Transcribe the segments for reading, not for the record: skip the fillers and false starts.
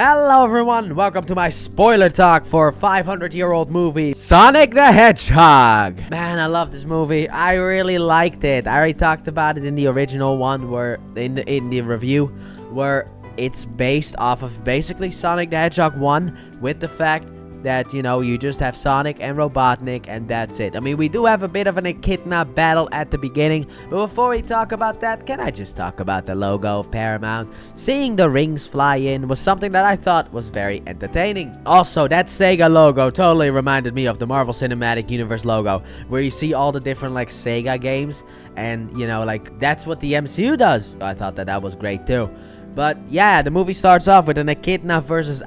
Hello everyone, welcome to my spoiler talk for 500-year-old movie Sonic the Hedgehog. Man, I love this movie. I really liked it. I already talked about it in the original one, where in the review, where it's based off of basically Sonic the Hedgehog 1, with the fact that, you know, you just have Sonic and Robotnik and that's it. I mean, we do have a bit of an echidna battle at the beginning, but before we talk about that, can I just talk about the logo of Paramount? Seeing the rings fly in was something that I thought was very entertaining. Also, that Sega logo totally reminded me of the Marvel Cinematic Universe logo, where you see all the different like Sega games, and you know, like that's what the MCU does. I thought that was great too. But yeah, the movie starts off with an echidna versus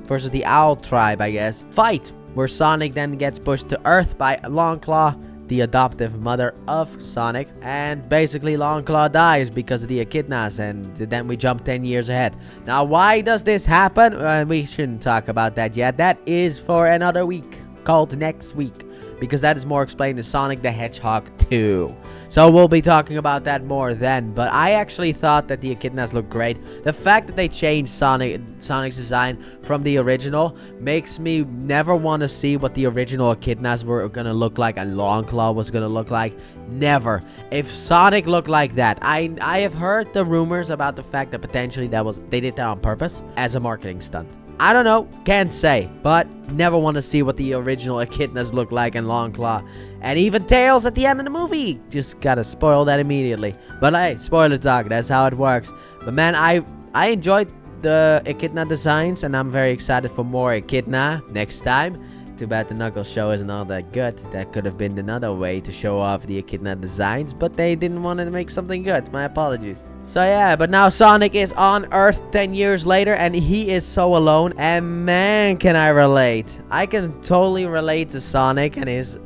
versus the Owl Tribe, I guess, fight, where Sonic then gets pushed to Earth by Longclaw, the adoptive mother of Sonic, and basically Longclaw dies because of the echidnas, and then we jump 10 years ahead. Now, why does this happen? We shouldn't talk about that yet. That is for another week, called next week, because that is more explained in Sonic the Hedgehog 2. So we'll be talking about that more then. But I actually thought that the echidnas look great. The fact that they changed Sonic's design from the original makes me never want to see what the original echidnas were going to look like and Longclaw was going to look like. Never. If Sonic looked like that, I have heard the rumors about the fact that potentially they did that on purpose as a marketing stunt. I don't know, can't say, but never want to see what the original echidnas look like in Longclaw. And even Tails at the end of the movie. Just gotta spoil that immediately. But hey, spoiler talk, that's how it works. But man, I enjoyed the echidna designs, and I'm very excited for more echidna next time. Too bad the Knuckles show isn't all that good. That could have been another way to show off the echidna designs, but they didn't want to make something good. My apologies. So yeah, but now Sonic is on Earth 10 years later, and he is so alone. And man, can I relate. I can totally relate to Sonic and his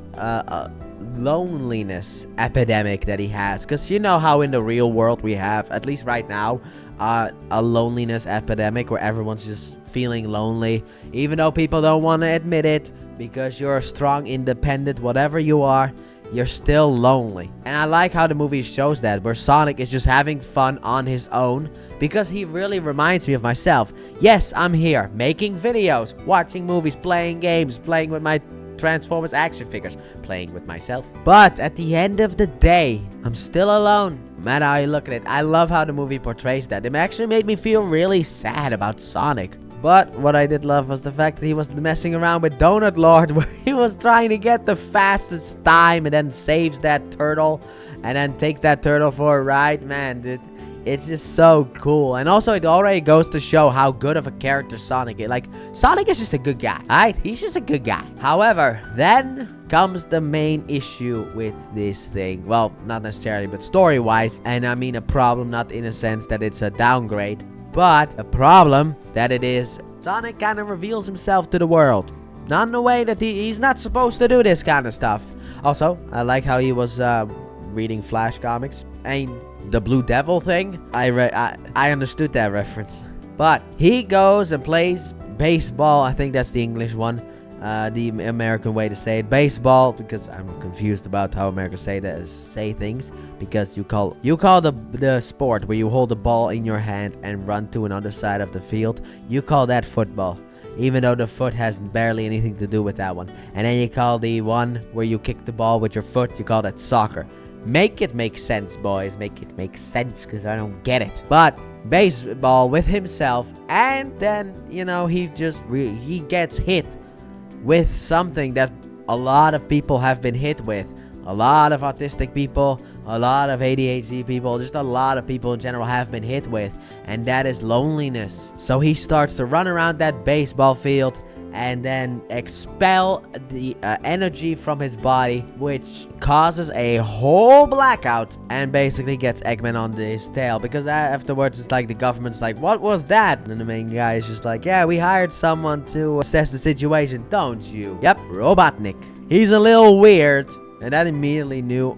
loneliness epidemic that he has. Because you know how in the real world we have, at least right now, a loneliness epidemic where everyone's just feeling lonely, even though people don't want to admit it, because you're a strong, independent, whatever you are, you're still lonely. And I like how the movie shows that, where Sonic is just having fun on his own, because he really reminds me of myself. Yes, I'm here making videos, watching movies, playing games, playing with my Transformers action figures, playing with myself. But at the end of the day, I'm still alone. No matter how you look at it, I love how the movie portrays that. It actually made me feel really sad about Sonic. But what I did love was the fact that he was messing around with Donut Lord, where he was trying to get the fastest time and then saves that turtle and then takes that turtle for a ride. Man, dude, it's just so cool. And also, it already goes to show how good of a character Sonic is. Like, Sonic is just a good guy, alright? He's just a good guy. However, then comes the main issue with this thing. Well, not necessarily, but story-wise. And I mean a problem, not in a sense that it's a downgrade, but a problem that it is. Sonic kind of reveals himself to the world. Not in a way that he's not supposed to do this kind of stuff. Also, I like how he was reading Flash comics. And the Blue Devil thing, I understood that reference. But he goes and plays baseball. I think that's the English one. The American way to say it, baseball, because I'm confused about how Americans say things, because you call the sport where you hold the ball in your hand and run to another side of the field, you call that football, even though the foot has barely anything to do with that one. And then you call the one where you kick the ball with your foot, you call that soccer. Make it make sense, boys. Make it make sense, because I don't get it. But baseball with himself, and then, you know, he gets hit with something that a lot of people have been hit with. A lot of autistic people, a lot of ADHD people, just a lot of people in general have been hit with, and that is loneliness. So he starts to run around that baseball field and then expel the energy from his body, which causes a whole blackout and basically gets Eggman on his tail, because afterwards it's like the government's like, what was that? And the main guy is just like, yeah, we hired someone to assess the situation, don't you? Yep, Robotnik. He's a little weird, And that immediately knew.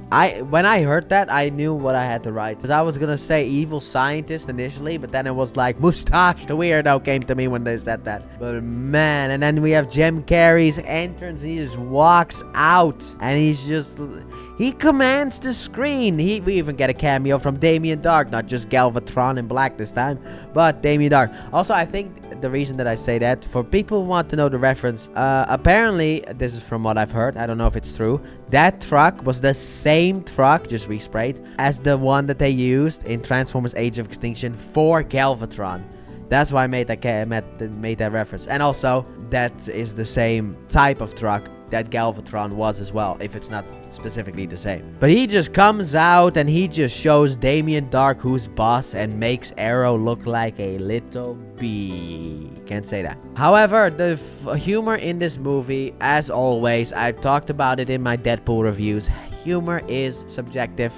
When I heard that, I knew what I had to write. Because I was gonna say evil scientist initially, but then it was like Mustache the Weirdo came to me when they said that. But man, and then we have Jim Carrey's entrance. He just walks out, and he commands the screen. We even get a cameo from Damien Dark, not just Galvatron in black this time, but Damien Dark. Also, I think the reason that I say that, for people who want to know the reference, apparently, this is from what I've heard, I don't know if it's true, that truck was the same truck, just resprayed, as the one that they used in Transformers Age of Extinction for Galvatron. That's why I made that reference. And also, that is the same type of truck that Galvatron was as well, if it's not specifically the same. But he just comes out and he just shows Damien Dark who's boss and makes Arrow look like a little bee. Can't say that. However, the humor in this movie, as always, I've talked about it in my Deadpool reviews, humor is subjective.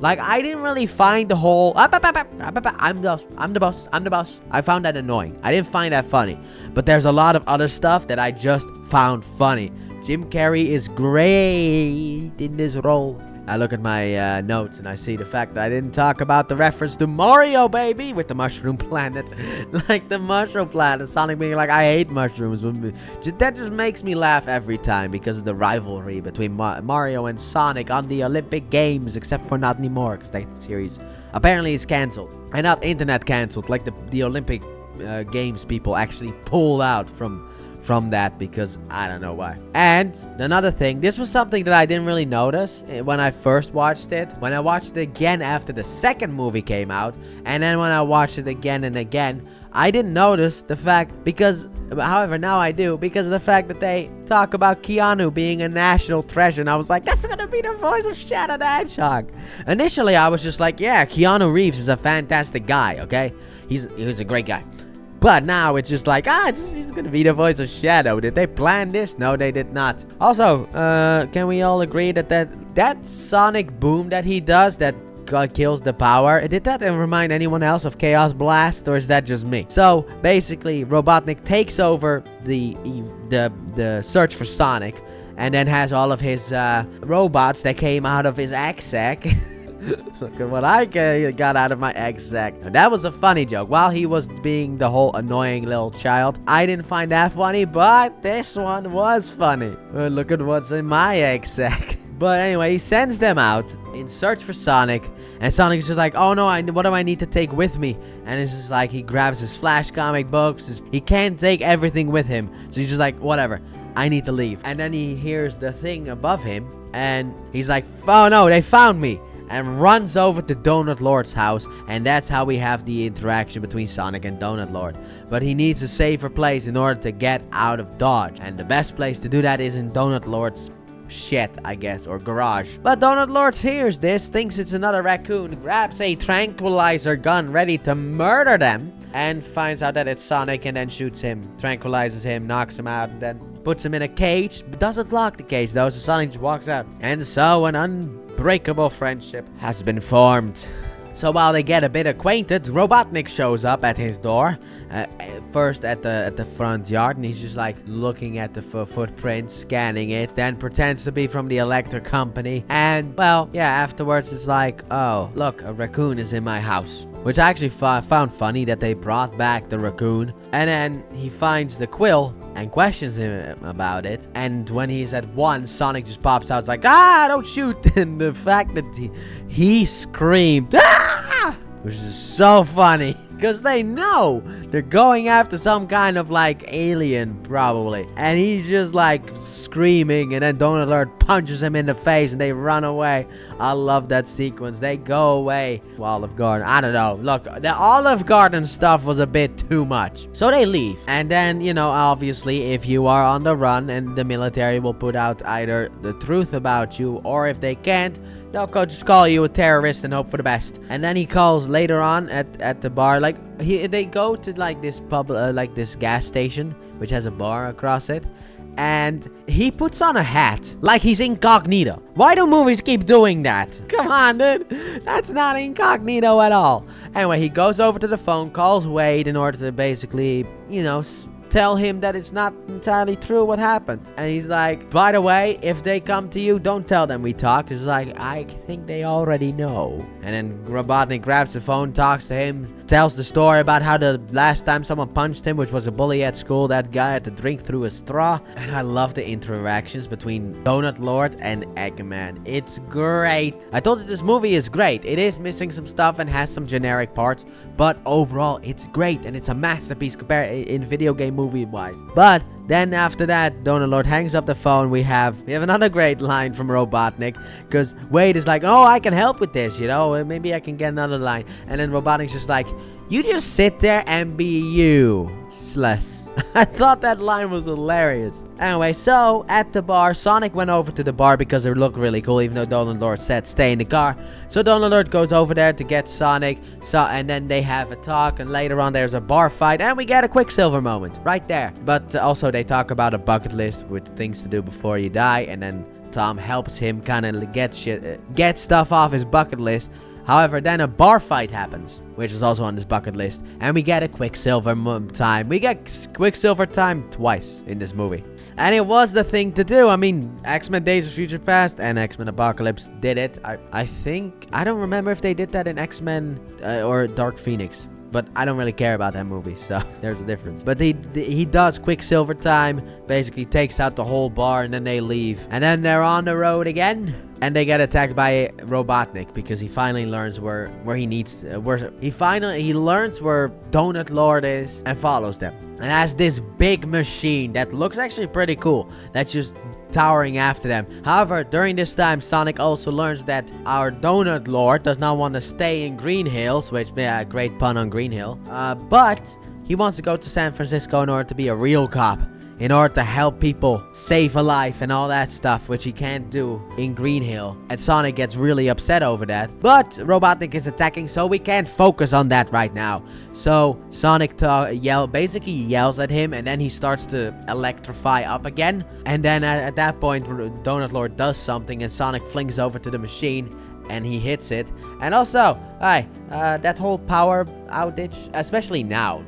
Like, I didn't really find the whole I'm the boss. I found that annoying. I didn't find that funny. But there's a lot of other stuff that I just found funny. Jim Carrey is great in this role. I look at my notes and I see the fact that I didn't talk about the reference to Mario, baby, with the mushroom planet. Like the mushroom planet, Sonic being like, I hate mushrooms. That just makes me laugh every time because of the rivalry between Mario and Sonic on the Olympic Games, except for not anymore because that series apparently is cancelled. And not internet cancelled, like the Olympic Games people actually pulled out from that because I don't know why. And another thing, this was something that I didn't really notice when I first watched it. When I watched it again after the second movie came out, and then when I watched it again and again, I didn't notice the fact however, now I do, because of the fact that they talk about Keanu being a national treasure, and I was like, that's gonna be the voice of Shadow the Hedgehog. Initially, I was just like, yeah, Keanu Reeves is a fantastic guy, okay? He's a great guy. But now it's just like, he's gonna be the voice of Shadow. Did they plan this? No, they did not. Also, can we all agree that sonic boom that he does, that kills the power, did that remind anyone else of Chaos Blast, or is that just me? So basically, Robotnik takes over the search for Sonic, and then has all of his robots that came out of his egg sack. Look at what I got out of my egg sack. Now, that was a funny joke. While he was being the whole annoying little child, I didn't find that funny, but this one was funny. Look at what's in my egg sack. But anyway, he sends them out in search for Sonic, and Sonic's just like, oh no, what do I need to take with me? And it's just like, he grabs his Flash comic books. He can't take everything with him, so he's just like, whatever, I need to leave. And then he hears the thing above him, and he's like, oh no, they found me. And runs over to Donut Lord's house, and that's how we have the interaction between Sonic and Donut Lord. But he needs a safer place in order to get out of Dodge, and the best place to do that is in Donut Lord's shed, I guess, or garage. But Donut Lord hears this, thinks it's another raccoon, grabs a tranquilizer gun ready to murder them, and finds out that it's Sonic, and then shoots him, tranquilizes him, knocks him out, and then puts him in a cage. Doesn't lock the cage though, so Sonic just walks out. And so an unbreakable friendship has been formed. So while they get a bit acquainted, Robotnik shows up at his door. First at the front yard, and he's just like looking at the footprint, scanning it, then pretends to be from the electric company. And well, yeah, afterwards it's like, oh, look, a raccoon is in my house. Which I actually found funny that they brought back the raccoon. And then he finds the quill and questions him about it. And when he's at one, Sonic just pops out. It's like, don't shoot. And the fact that he screamed, which is so funny. Because they know they're going after some kind of like alien probably. And he's just like screaming, and then Donut Lord punches him in the face and they run away. I love that sequence. They go away. Olive Garden, I don't know. Look, the Olive Garden stuff was a bit too much. So they leave. And then, you know, obviously if you are on the run, and the military will put out either the truth about you, or if they can't, they'll just call you a terrorist and hope for the best. And then he calls later on at the bar, like they go to like this like this gas station which has a bar across it, and he puts on a hat like he's incognito. Why do movies keep doing that? Come on, dude, that's not incognito at all. Anyway, he goes over to the phone, calls Wade in order to basically, you know, tell him that it's not entirely true what happened. And he's like, by the way, if they come to you, don't tell them we talked. He's like, I think they already know. And then Robotnik grabs the phone, talks to him, tells the story about how the last time someone punched him, which was a bully at school, that guy had to drink through a straw. And I love the interactions between Donut Lord and Eggman. It's great. I told you this movie is great. It is missing some stuff and has some generic parts, but overall it's great and it's a masterpiece compared in video game movie wise. But then after that, Donut Lord hangs up the phone. We have another great line from Robotnik, because Wade is like, oh, I can help with this, you know, maybe I can get another line. And then Robotnik's just like, you just sit there and be useless. I thought that line was hilarious. Anyway, so at the bar, Sonic went over to the bar because it looked really cool, even though Donut Lord said stay in the car. So Donut Lord goes over there to get Sonic, and then they have a talk, and later on there's a bar fight, and we get a Quicksilver moment right there. But also they talk about a bucket list with things to do before you die, and then Tom helps him kind of get stuff off his bucket list. However, then a bar fight happens, which is also on this bucket list, and we get a Quicksilver time. We get Quicksilver time twice in this movie, and it was the thing to do. I mean, X-Men Days of Future Past and X-Men Apocalypse did it. I think, I don't remember if they did that in X-Men or Dark Phoenix, but I don't really care about that movie, so there's a difference. But he does Quicksilver time, basically takes out the whole bar, and then they leave. And then they're on the road again, and they get attacked by Robotnik, because he finally learns where he needs, he learns where Donut Lord is and follows them. And has this big machine that looks actually pretty cool, that's just towering after them. However, during this time, Sonic also learns that our Donut Lord does not want to stay in Green Hills, which, yeah, great pun on Green Hill, but he wants to go to San Francisco in order to be a real cop, in order to help people save a life and all that stuff, which he can't do in Green Hill. And Sonic gets really upset over that. But Robotnik is attacking, so we can't focus on that right now. So Sonic basically yells at him, and then he starts to electrify up again. And then at that point, Donut Lord does something, and Sonic flings over to the machine, and he hits it. And also, that whole power outage, especially now,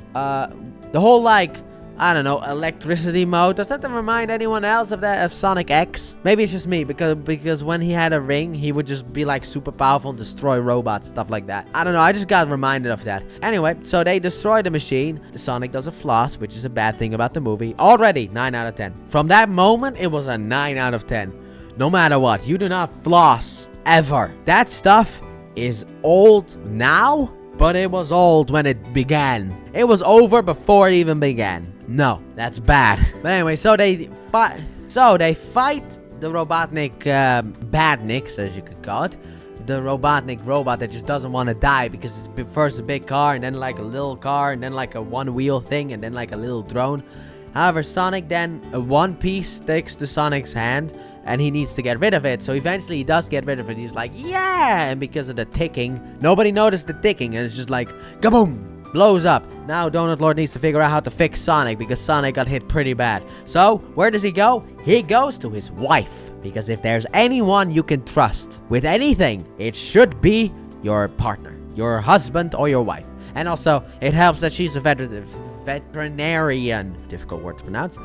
the whole, like, I don't know, electricity mode, does that remind anyone else of Sonic X? Maybe it's just me, because when he had a ring, he would just be like super powerful and destroy robots, stuff like that. I don't know, I just got reminded of that. Anyway, so they destroy the machine. Sonic does a floss, which is a bad thing about the movie. Already 9 out of 10. From that moment, it was a 9 out of 10. No matter what, you do not floss ever. That stuff is old now, but it was old when it began. It was over before it even began. No, that's bad. But anyway, so they fight the Robotnik badniks, as you could call it. The Robotnik robot that just doesn't want to die, because it's first a big car, and then like a little car, and then like a one-wheel thing, and then like a little drone. However, Sonic then, one piece sticks to Sonic's hand, and he needs to get rid of it. So eventually he does get rid of it. He's like, yeah! And because of the ticking, nobody noticed the ticking, and it's just like, kaboom! Blows up. Now Donut Lord needs to figure out how to fix Sonic, because Sonic got hit pretty bad. So, where does he go? He goes to his wife. Because if there's anyone you can trust with anything, it should be your partner, your husband, or your wife. And also, it helps that she's a veterinarian. Difficult word to pronounce.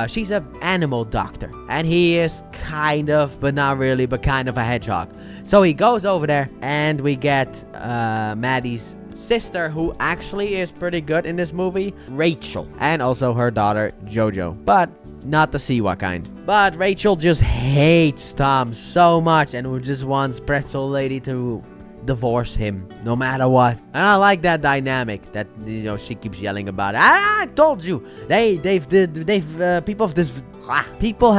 She's an animal doctor. And he is kind of, but not really, but kind of a hedgehog. So he goes over there, and we get Maddie's sister, who actually is pretty good in this movie, Rachel. And also her daughter, Jojo. But not the Siwa kind. But Rachel just hates Tom so much, and just wants Pretzel Lady to divorce him no matter what. And I like that dynamic that, you know, she keeps yelling about it. I told you, people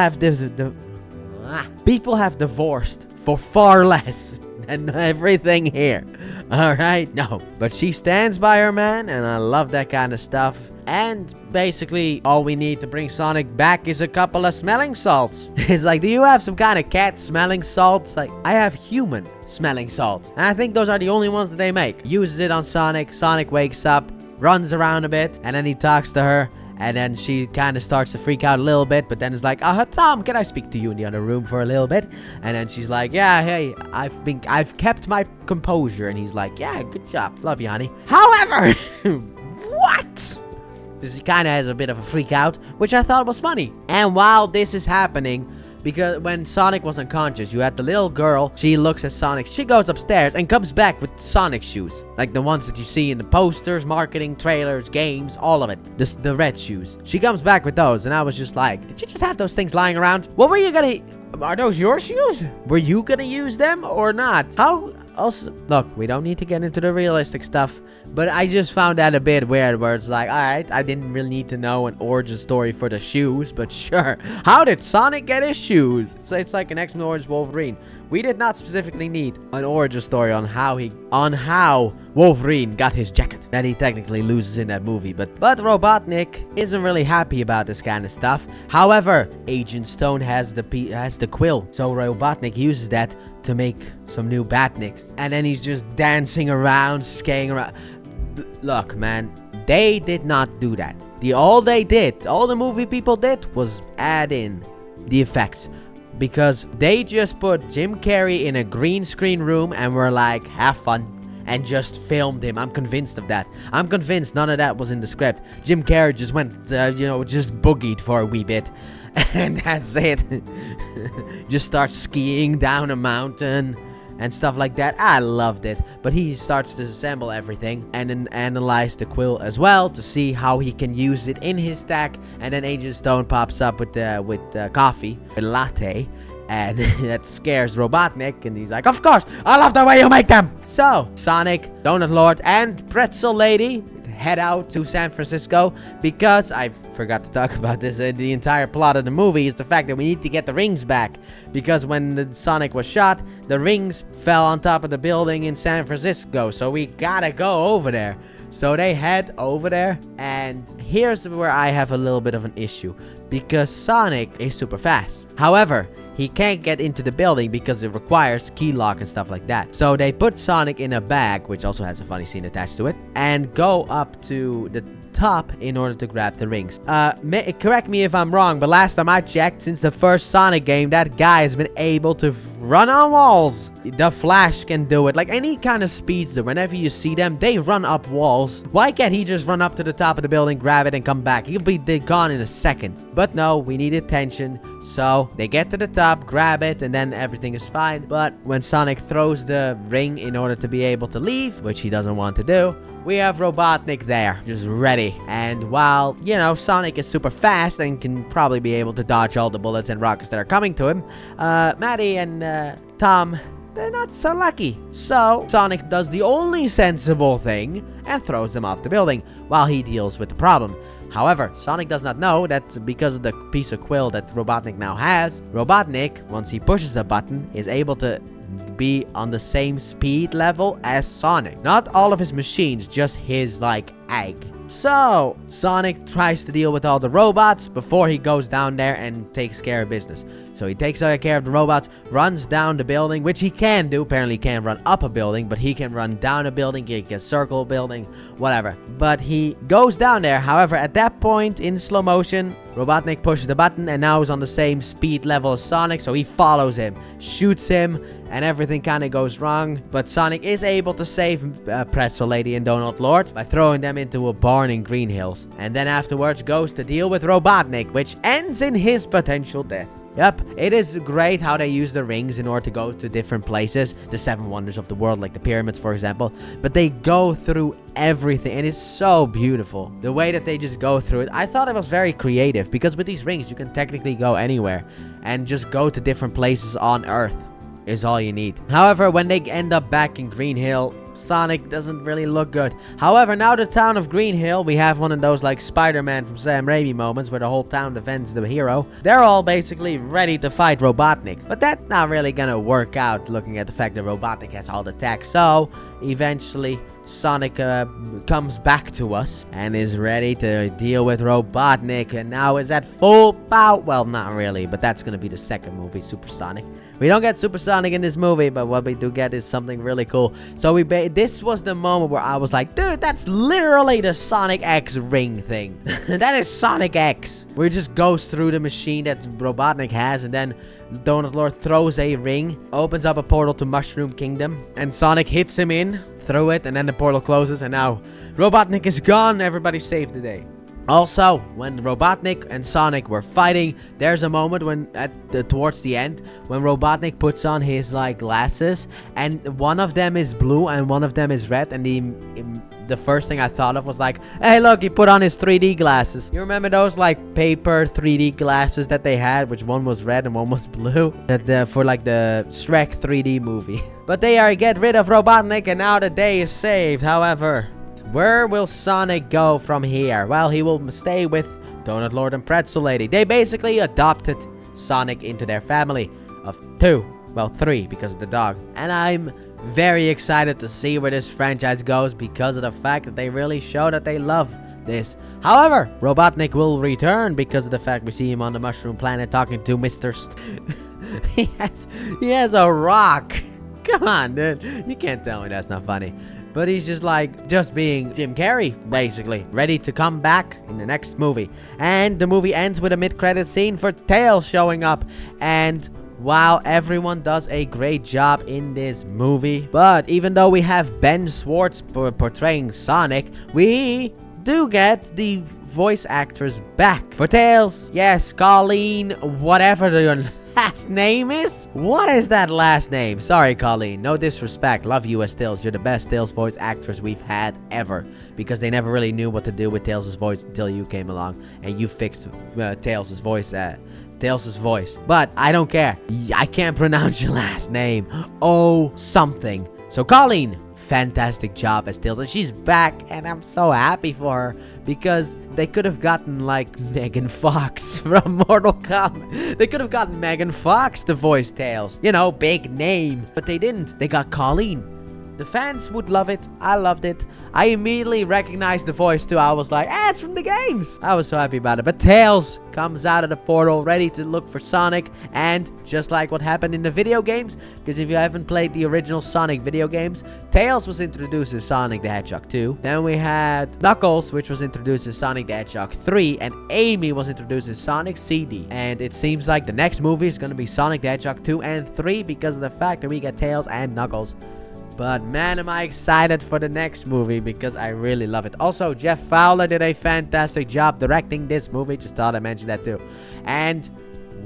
have divorced for far less than everything here. Alright? No. But she stands by her man, and I love that kind of stuff. And basically, all we need to bring Sonic back is a couple of smelling salts. It's like, do you have some kind of cat smelling salts? Like, I have human smelling salts. And I think those are the only ones that they make. Uses it on Sonic. Sonic wakes up, runs around a bit, and then he talks to her. And then she kind of starts to freak out a little bit, but then it's like, Tom, can I speak to you in the other room for a little bit? And then she's like, yeah, hey, I've kept my composure. And he's like, yeah, good job. Love you, honey. However, what? He kind of has a bit of a freak out, which I thought was funny. And while this is happening, because when Sonic was unconscious, you had the little girl. She looks at Sonic. She goes upstairs and comes back with Sonic shoes. Like the ones that you see in the posters, marketing, trailers, games, all of it. The red shoes. She comes back with those. And I was just like, did you just have those things lying around? What were you gonna... Are those your shoes? Were you gonna use them or not? How... Also, look, we don't need to get into the realistic stuff, but I just found that a bit weird where it's like, alright, I didn't really need to know an origin story for the shoes, but sure. How did Sonic get his shoes? It's like an X-Men Origins Wolverine. We did not specifically need an origin story on how Wolverine got his jacket that he technically loses in that movie, but Robotnik isn't really happy about this kind of stuff. However, Agent Stone has the quill, so Robotnik uses that to make some new Batniks, and then he's just dancing around, skating around. Look, man, they did not do that. All the movie people did was add in the effects. Because they just put Jim Carrey in a green screen room and were like, have fun. And just filmed him. I'm convinced of that. I'm convinced none of that was in the script. Jim Carrey just went, just boogied for a wee bit. And that's it. Just starts skiing down a mountain and stuff like that. I loved it. But he starts to assemble everything and then analyze the quill as well to see how he can use it in his stack. And then Agent Stone pops up with coffee, a latte. And that scares Robotnik, and he's like, of course, I love the way you make them. So, Sonic, Donut Lord, and Pretzel Lady head out to San Francisco because I forgot to talk about this. The entire plot of the movie is the fact that we need to get the rings back. Because when the Sonic was shot, the rings fell on top of the building in San Francisco. So we gotta go over there. So they head over there, and here's where I have a little bit of an issue. Because Sonic is super fast. However, he can't get into the building because it requires key lock and stuff like that. So they put Sonic in a bag, which also has a funny scene attached to it, and go up to the top in order to grab the rings. Correct me if I'm wrong, but last time I checked, since the first Sonic game, that guy has been able to run on walls. The Flash can do it. Like any kind of speedster, whenever you see them, they run up walls. Why can't he just run up to the top of the building, grab it, and come back? He'll be gone in a second. But no, we need attention. So they get to the top, grab it, and then everything is fine. But when Sonic throws the ring in order to be able to leave, which he doesn't want to do, we have Robotnik there, just ready. And while, Sonic is super fast and can probably be able to dodge all the bullets and rockets that are coming to him, Maddie and Tom, they're not so lucky. So Sonic does the only sensible thing and throws them off the building while he deals with the problem. However, Sonic does not know that because of the piece of quill that Robotnik now has, Robotnik, once he pushes a button, is able to be on the same speed level as Sonic. Not all of his machines, just his, egg. So, Sonic tries to deal with all the robots before he goes down there and takes care of business. So he takes care of the robots, runs down the building, which he can do. Apparently he can't run up a building, but he can run down a building, he can circle a building, whatever. But he goes down there. However, at that point, in slow motion, Robotnik pushes the button and now is on the same speed level as Sonic, so he follows him, shoots him, and everything kind of goes wrong. But Sonic is able to save Pretzel Lady and Donut Lord by throwing them into a barn in Green Hills. And then afterwards goes to deal with Robotnik, which ends in his potential death. Yep, it is great how they use the rings in order to go to different places. The 7 wonders of the world, like the pyramids, for example. But they go through everything, and it's so beautiful. The way that they just go through it, I thought it was very creative. Because with these rings, you can technically go anywhere and just go to different places on Earth. Is all you need. However, when they end up back in Green Hill, Sonic doesn't really look good. However, now the town of Green Hill, we have one of those like Spider-Man from Sam Raimi moments where the whole town defends the hero. They're all basically ready to fight Robotnik. But that's not really gonna work out looking at the fact that Robotnik has all the tech. So, eventually, Sonic comes back to us and is ready to deal with Robotnik and now is at full power. Well, not really, but that's gonna be the second movie, Super Sonic. We don't get Super Sonic in this movie, but what we do get is something really cool. So this was the moment where I was like, dude, that's literally the Sonic X ring thing. That is Sonic X. Where it just goes through the machine that Robotnik has, and then Donut Lord throws a ring, opens up a portal to Mushroom Kingdom, and Sonic hits him in through it, and then the portal closes, and now Robotnik is gone. Everybody saved the day. Also, when Robotnik and Sonic were fighting, there's a moment when towards the end when Robotnik puts on his like glasses, and one of them is blue and one of them is red, and the first thing I thought of was like, hey look, he put on his 3D glasses. You remember those like paper 3D glasses that they had, which one was red and one was blue, that for like the Shrek 3D movie. But they are get rid of Robotnik and now the day is saved. However, where will Sonic go from here? Well, he will stay with Donut Lord and Pretzel Lady. They basically adopted Sonic into their family of 2. Well, 3 because of the dog. And I'm very excited to see where this franchise goes because of the fact that they really show that they love this. However, Robotnik will return because of the fact we see him on the Mushroom Planet talking to Mr. he has a rock. Come on, dude. You can't tell me that's not funny. But he's just like, just being Jim Carrey, basically. Ready to come back in the next movie. And the movie ends with a mid-credit scene for Tails showing up. And while everyone does a great job in this movie, but even though we have Ben Schwartz portraying Sonic, we do get the voice actress back. For Tails, yes, Colleen, whatever the last name is? What is that last name? Sorry, Colleen. No disrespect. Love you as Tails. You're the best Tails voice actress we've had ever. Because they never really knew what to do with Tails' voice until you came along. And you fixed Tails' voice. Tails' voice. But I don't care. I can't pronounce your last name. Oh, something. So, Colleen, fantastic job as Tails, and she's back, and I'm so happy for her because they could have gotten like Megan Fox from Mortal Kombat. They could have gotten Megan Fox to voice Tails, you know, big name, but they didn't. They got Colleen. The fans would love it. I loved it. I immediately recognized the voice too. I was like, it's from the games. I was so happy about it. But Tails comes out of the portal ready to look for Sonic. And just like what happened in the video games, because if you haven't played the original Sonic video games, Tails was introduced as Sonic the Hedgehog 2. Then we had Knuckles, which was introduced as Sonic the Hedgehog 3. And Amy was introduced as Sonic CD. And it seems like the next movie is going to be Sonic the Hedgehog 2 and 3 because of the fact that we get Tails and Knuckles. But man, am I excited for the next movie because I really love it. Also, Jeff Fowler did a fantastic job directing this movie. Just thought I'd mention that too. And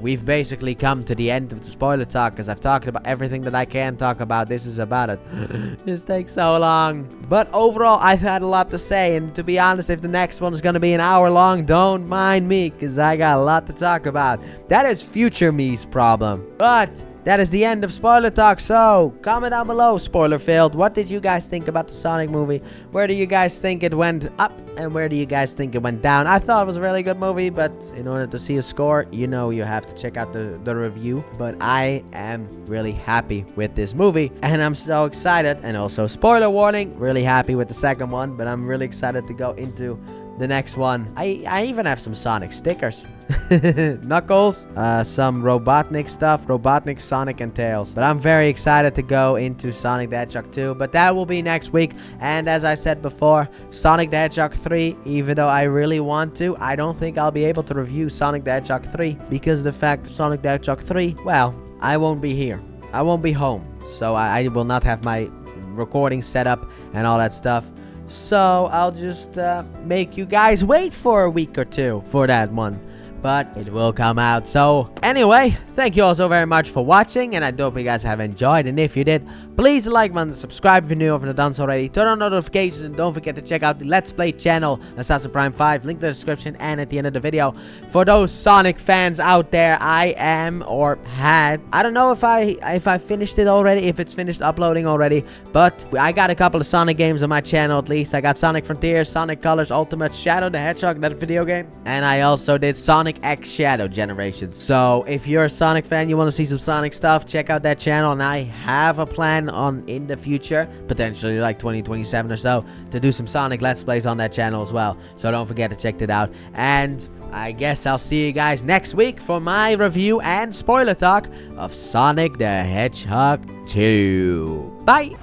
we've basically come to the end of the spoiler talk because I've talked about everything that I can talk about. This is about it. This takes so long. But overall, I've had a lot to say. And to be honest, if the next one is going to be an hour long, don't mind me because I got a lot to talk about. That is future me's problem. But that is the end of spoiler talk. So comment down below, spoiler filled. What did you guys think about the Sonic movie? Where do you guys think it went up? And where do you guys think it went down? I thought it was a really good movie, but in order to see a score, you know you have to check out the review. But I am really happy with this movie. And I'm so excited. And also, spoiler warning, really happy with the second one. But I'm really excited to go into the next one. I even have some Sonic stickers. Knuckles, some Robotnik stuff, Robotnik, Sonic, and Tails. But I'm very excited to go into Sonic the Hedgehog 2, but that will be next week. And as I said before, Sonic the Hedgehog 3, even though I really want to, I don't think I'll be able to review Sonic the Hedgehog 3 because of the fact that Sonic the Hedgehog 3, well, I won't be here. I won't be home, so I will not have my recording set up and all that stuff. So I'll just make you guys wait for a week or two for that one. But it will come out. So anyway, thank you all so very much for watching, and I hope you guys have enjoyed. And if you did, please like button, subscribe if you're new, if you're not done so already, turn on notifications, and don't forget to check out the Let's Play channel, Assassin's Prime 5, link in the description and at the end of the video. For those Sonic fans out there, I am or had, I don't know if I finished it already, if it's finished uploading already, but I got a couple of Sonic games on my channel at least. I got Sonic Frontiers, Sonic Colors, Ultimate, Shadow the Hedgehog, that video game, and I also did Sonic X Shadow Generations. So if you're a Sonic fan, you want to see some Sonic stuff, check out that channel. And I have a plan on in the future, potentially like 2027 or so, to do some Sonic Let's Plays on that channel as well. So don't forget to check it out. And I guess I'll see you guys next week for my review and spoiler talk of Sonic the Hedgehog 2. Bye!